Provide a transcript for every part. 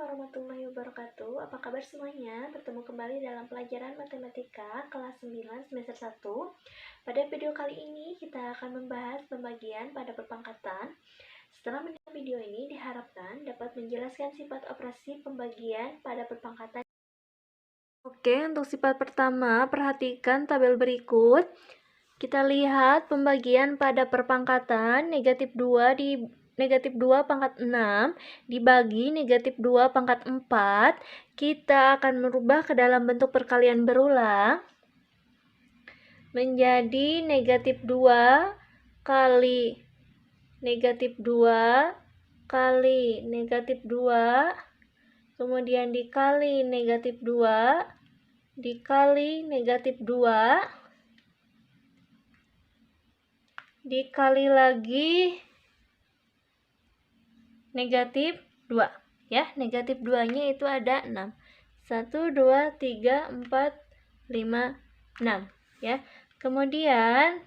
warahmatullahi wabarakatuh. Apa kabar semuanya? Bertemu kembali dalam pelajaran matematika kelas 9 semester 1. Pada video kali ini kita akan membahas pembagian pada perpangkatan. Setelah menonton video ini diharapkan dapat menjelaskan sifat operasi pembagian pada perpangkatan. Oke, untuk sifat pertama, perhatikan tabel berikut. Kita lihat pembagian pada perpangkatan negatif 2 pangkat 6 dibagi negatif 2 pangkat 4. Kita akan merubah ke dalam bentuk perkalian berulang menjadi negatif 2 kali negatif 2 kali negatif 2, kemudian dikali negatif 2 dikali negatif 2 dikali lagi negatif 2 ya. Negatif 2 nya itu ada 6. 1 2 3 4 5 6 ya. Kemudian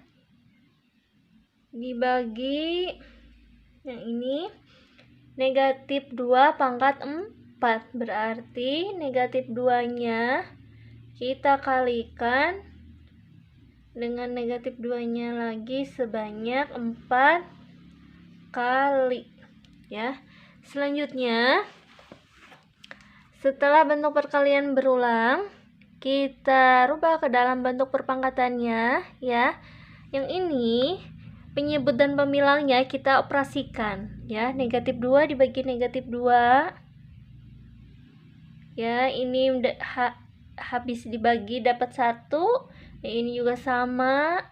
dibagi yang ini negatif 2 pangkat 4, berarti negatif 2 nya kita kalikan dengan negatif 2 nya lagi sebanyak 4 kali ya. Selanjutnya, setelah bentuk perkalian berulang, kita rubah ke dalam bentuk perpangkatannya ya. Yang ini penyebut dan pemilangnya kita operasikan ya. Negatif 2 dibagi negatif 2 ya, ini udah habis dibagi dapat 1. Yang ini juga sama,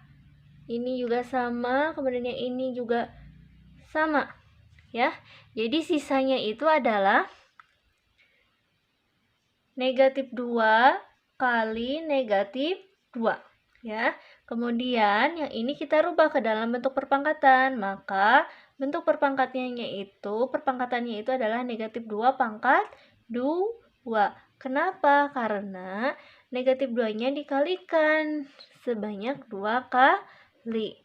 ini juga sama, kemudian yang ini juga sama ya. Jadi sisanya itu adalah negatif 2 kali negatif 2 ya. Kemudian yang ini kita rubah ke dalam bentuk perpangkatan, maka bentuk perpangkatannya itu adalah negatif 2 pangkat 2. Kenapa? Karena negatif 2 nya dikalikan sebanyak 2 kali.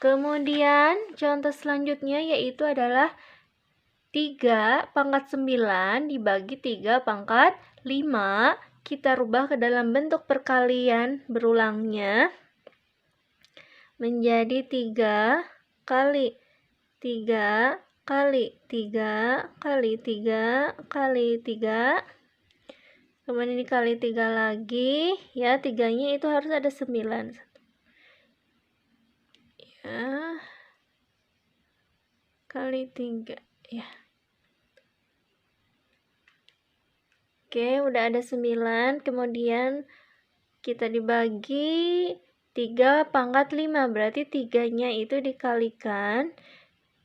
Kemudian contoh selanjutnya yaitu adalah 3 pangkat 9 dibagi 3 pangkat 5. Kita rubah ke dalam bentuk perkalian berulangnya menjadi 3 kali 3 kali 3 kali 3 kali 3. Kemudian dikali 3 lagi ya, 3-nya itu harus ada 9 ya, kali 3 ya. Oke, udah ada 9, kemudian kita dibagi 3 pangkat 5, berarti 3-nya itu dikalikan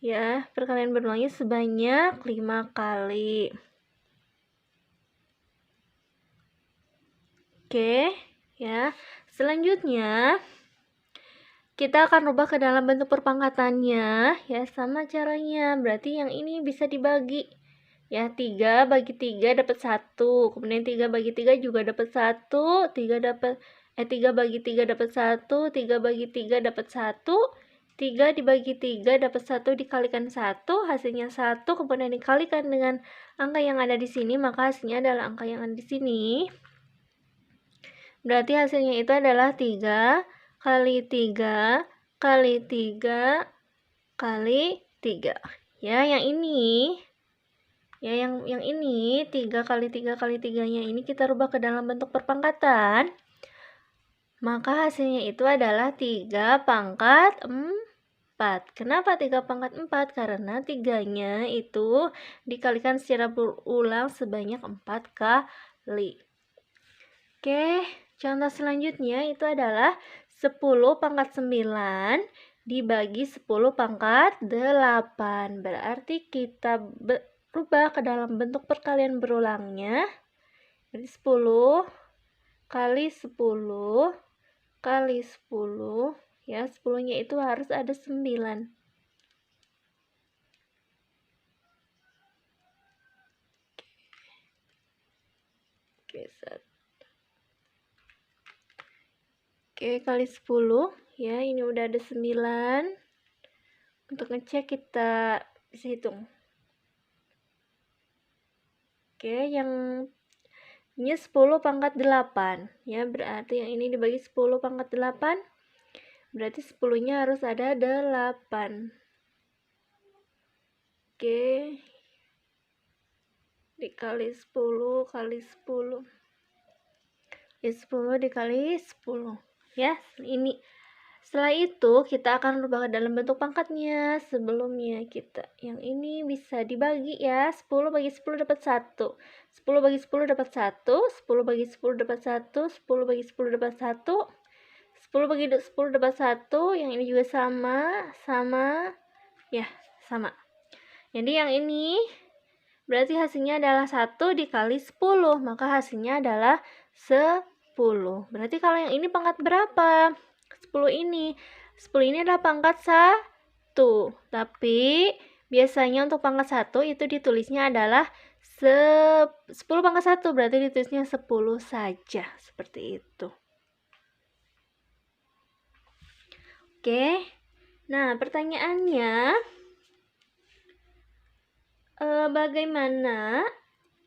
ya, perkalian berulangnya sebanyak 5 kali. Oke ya. Selanjutnya kita akan rubah ke dalam bentuk perpangkatannya ya, sama caranya. Berarti yang ini bisa dibagi ya, 3 bagi 3 dapat 1, kemudian 3 bagi 3 juga dapat 1, 3 bagi 3 dapat 1, 3 bagi 3 dapat 1, 3 dibagi 3 dapat 1 dikalikan 1, hasilnya 1, kemudian dikalikan dengan angka yang ada di sini, maka hasilnya adalah angka yang ada di sini. Berarti hasilnya itu adalah 3 kali 3 kali 3 kali 3 ya. Yang ini ya, yang ini 3 kali 3 kali 3-nya ini kita rubah ke dalam bentuk perpangkatan, maka hasilnya itu adalah 3 pangkat 4. Kenapa 3 pangkat 4? Karena 3-nya itu dikalikan secara berulang sebanyak 4 kali. Oke, contoh selanjutnya itu adalah 10 pangkat 9 dibagi 10 pangkat 8. Berarti kita rubah ke dalam bentuk perkalian berulangnya. Jadi 10 kali 10 kali 10 ya, 10-nya itu harus ada 9. Oke, kali 10 ya, ini udah ada 9. Untuk ngecek kita bisa hitung. Oke, yang ini 10 pangkat 8. Ya, berarti yang ini dibagi 10 pangkat 8. Berarti 10-nya harus ada 8. Oke. Dikali 10 kali 10. 10 dikali 10. Ya, ini. Setelah itu kita akan rubah dalam bentuk pangkatnya. Sebelumnya kita yang ini bisa dibagi ya. 10 bagi 10 dapat 1. 10 bagi 10 dapat 1. 10 bagi 10 dapat 1. 10 bagi 10 dapat 1. 10 bagi 10 dapat 1. Yang ini juga sama. Ya, sama. Jadi yang ini berarti hasilnya adalah 1 dikali 10. Maka hasilnya adalah 10. Berarti kalau yang ini pangkat berapa? 10 ini adalah pangkat 1. Tapi biasanya untuk pangkat 1 itu ditulisnya adalah 10 pangkat 1. Berarti ditulisnya 10 saja. Seperti itu. Oke. Nah, pertanyaannya, bagaimana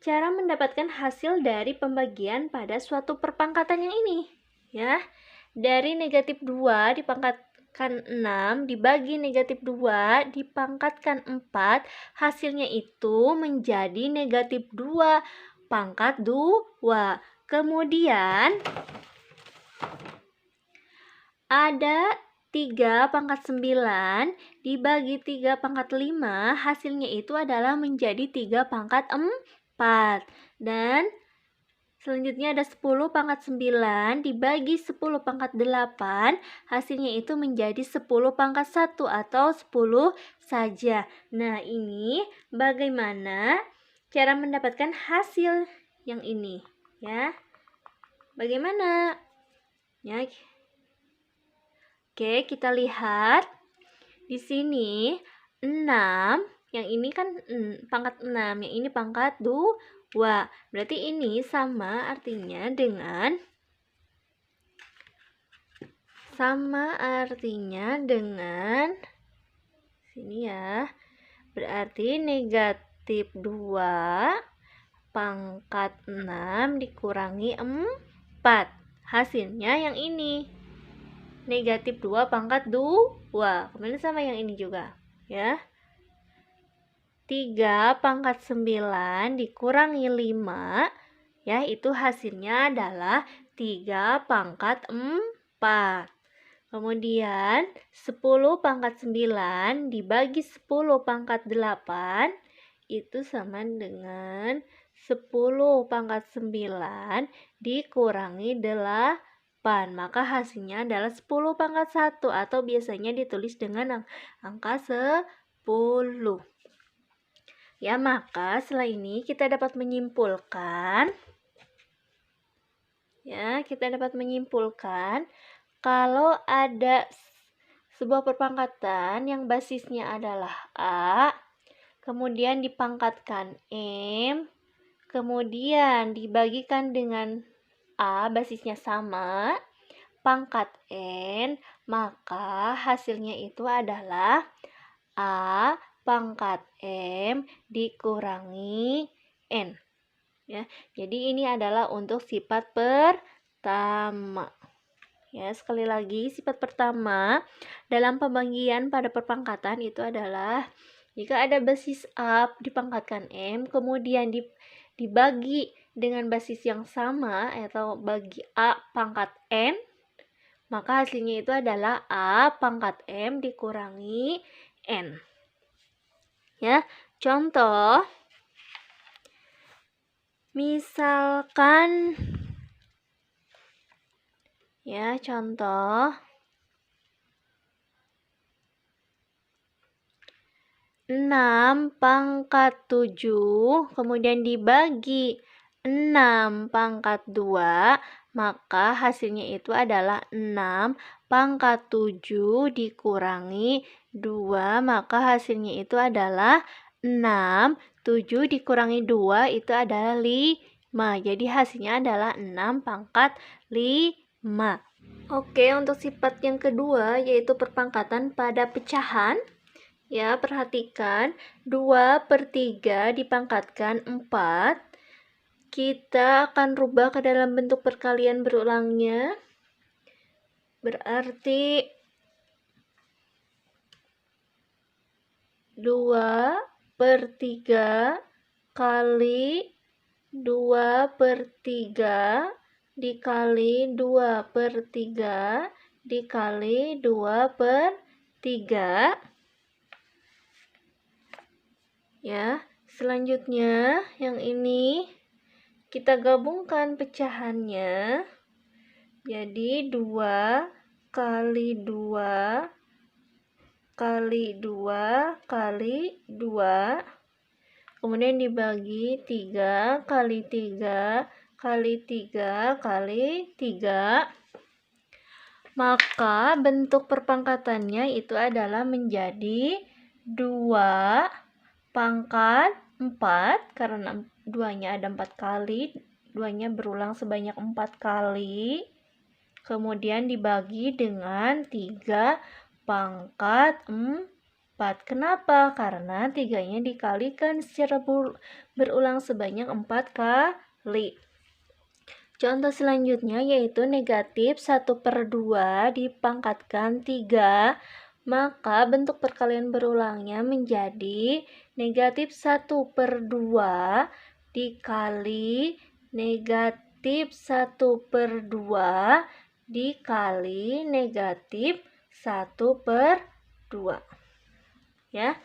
cara mendapatkan hasil dari pembagian pada suatu perpangkatan yang ini? Ya, dari negatif 2 dipangkatkan 6 dibagi negatif 2 dipangkatkan 4, hasilnya itu menjadi negatif 2 pangkat 2. Kemudian ada 3 pangkat 9 dibagi 3 pangkat 5, hasilnya itu adalah menjadi 3 pangkat 4. Dan selanjutnya ada 10 pangkat 9 dibagi 10 pangkat 8, hasilnya itu menjadi 10 pangkat 1 atau 10 saja. Nah, ini bagaimana cara mendapatkan hasil yang ini, ya? Bagaimana? Ya. Oke, kita lihat di sini 6, yang ini kan pangkat 6, yang ini pangkat 2. Berarti ini sama artinya dengan sini ya. Berarti negatif 2 pangkat 6 dikurangi 4. Hasilnya yang ini. Negatif 2 pangkat 2. Kemudian sama yang ini juga, ya. 3 pangkat 9 dikurangi 5, ya, itu hasilnya adalah 3 pangkat 4. Kemudian 10 pangkat 9 dibagi 10 pangkat 8, itu sama dengan 10 pangkat 9 dikurangi 8. Maka hasilnya adalah 10 pangkat 1 atau biasanya ditulis dengan angka 10. Ya, maka setelah ini kita dapat menyimpulkan kalau ada sebuah perpangkatan yang basisnya adalah A, kemudian dipangkatkan M, kemudian dibagikan dengan A, basisnya sama, pangkat N, maka hasilnya itu adalah A pangkat M dikurangi N. Ya, jadi ini adalah untuk sifat pertama. Ya, sekali lagi, sifat pertama dalam pembagian pada perpangkatan itu adalah jika ada basis A dipangkatkan M, kemudian dibagi dengan basis yang sama atau bagi A pangkat N, maka hasilnya itu adalah A pangkat M dikurangi N. Ya, contoh, misalkan, ya, contoh 6 pangkat 7 kemudian dibagi 6 pangkat 2, maka hasilnya itu adalah 6 pangkat 7 dikurangi 2, maka hasilnya itu adalah 6, 7 dikurangi 2 itu adalah 5. Jadi hasilnya adalah 6 pangkat 5. Oke, untuk sifat yang kedua yaitu perpangkatan pada pecahan. Ya, perhatikan 2/3 dipangkatkan 4 kita akan rubah ke dalam bentuk perkalian berulangnya. Berarti 2/3 kali 2/3 dikali 2/3 dikali 2/3. Ya, selanjutnya yang ini kita gabungkan pecahannya. Jadi 2 kali 2 kali 2 kali 2. Kemudian dibagi 3 kali 3 kali 3 kali 3. Maka bentuk perpangkatannya itu adalah menjadi 2 pangkat 4, karena 2-nya ada 4 kali, 2-nya berulang sebanyak 4 kali. Kemudian dibagi dengan 3 pangkat 4. Kenapa? Karena 3-nya dikalikan secara berulang sebanyak 4 kali. Contoh selanjutnya yaitu negatif 1/2 dipangkatkan 3, maka bentuk perkalian berulangnya menjadi negatif 1/2 dikali negatif 1/2 dikali negatif 1/2. Ya.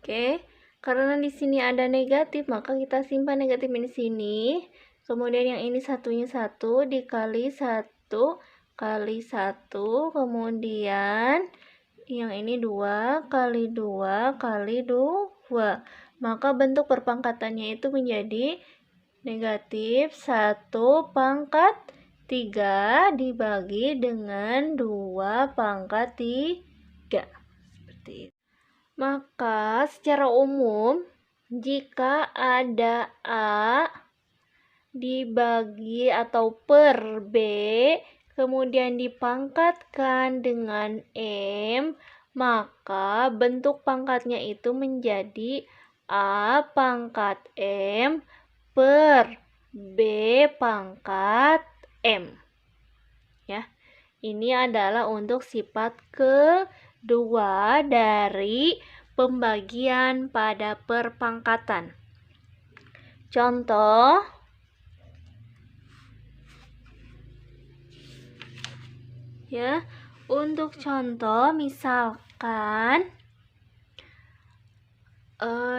Oke, karena di sini ada negatif, maka kita simpan negatif ini di sini. Kemudian yang ini satunya 1 dikali 1 kali 1. Kemudian yang ini 2 kali 2 kali 2. Maka bentuk perpangkatannya itu menjadi negatif 1 pangkat 3 dibagi dengan 2 pangkat 3. Seperti itu. Maka secara umum, jika ada A dibagi atau per B, kemudian dipangkatkan dengan M, maka bentuk pangkatnya itu menjadi A pangkat M per B pangkat M. Ya, ini adalah untuk sifat kedua dari pembagian pada perpangkatan. Contoh, ya, untuk contoh misalkan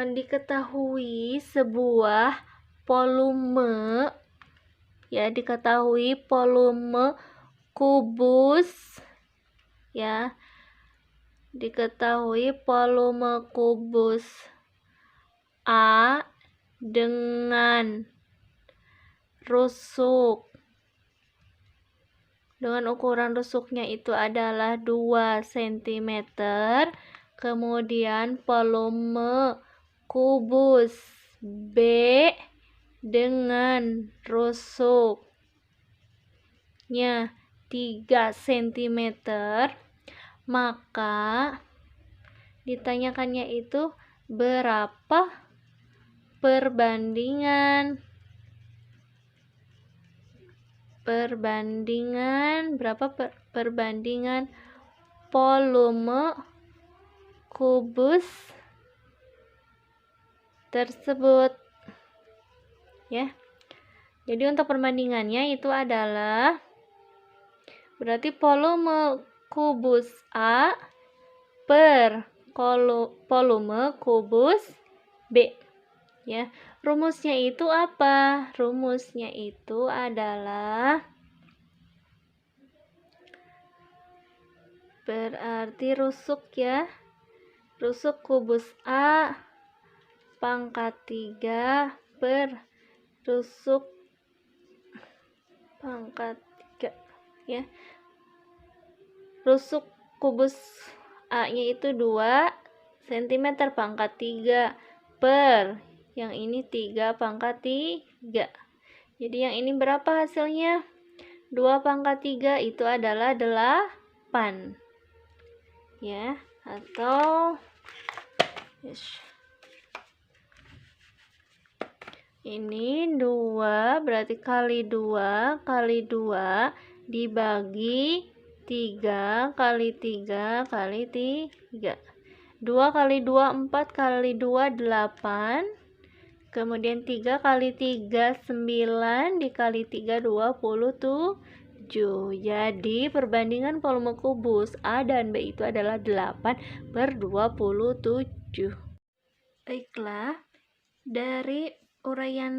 diketahui sebuah volume, ya, diketahui volume kubus, ya, diketahui volume kubus A dengan rusuk, dengan ukuran rusuknya itu adalah 2 cm, kemudian volume kubus B dengan rusuknya 3 cm, maka ditanyakannya itu berapa perbandingan volume kubus tersebut, ya. Jadi untuk perbandingannya itu adalah berarti volume kubus A per volume kubus B. Ya, rumusnya itu apa? Rumusnya itu adalah berarti rusuk, ya. Rusuk kubus A pangkat 3 per rusuk pangkat 3, ya. Rusuk kubus A-nya itu 2 cm pangkat 3 per yang ini 3 pangkat 3. Jadi yang ini berapa hasilnya? 2 pangkat 3 itu adalah 8. Ya, atau Ini 2 berarti kali 2 dibagi 3 kali 3 kali 3. 2 kali 2 4 kali 2 8. Kemudian 3 kali 3 9 dikali 3 27. Jadi perbandingan volume kubus A dan B itu adalah 8/27. Baiklah, dari uraian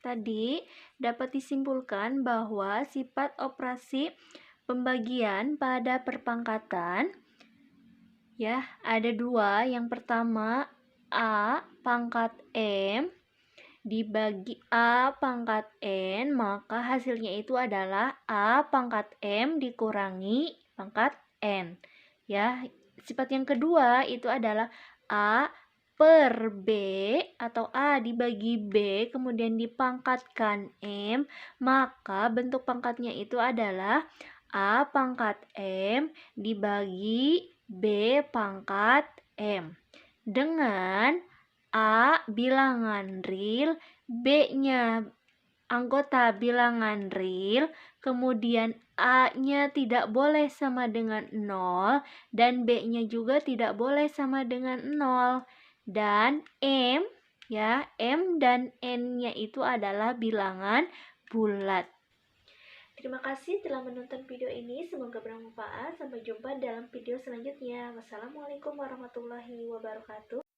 tadi dapat disimpulkan bahwa sifat operasi pembagian pada perpangkatan ya ada 2. Yang pertama A pangkat M dibagi A pangkat N, maka hasilnya itu adalah A pangkat M dikurangi pangkat N. Ya, sifat yang kedua itu adalah A per B atau A dibagi B kemudian dipangkatkan M, maka bentuk pangkatnya itu adalah A pangkat M dibagi B pangkat M. Dengan A bilangan real, B-nya anggota bilangan real, kemudian A-nya tidak boleh sama dengan 0, dan B-nya juga tidak boleh sama dengan 0. Dan M, ya, M dan N-nya itu adalah bilangan bulat. Terima kasih telah menonton video ini, semoga bermanfaat. Sampai jumpa dalam video selanjutnya. Wassalamualaikum warahmatullahi wabarakatuh.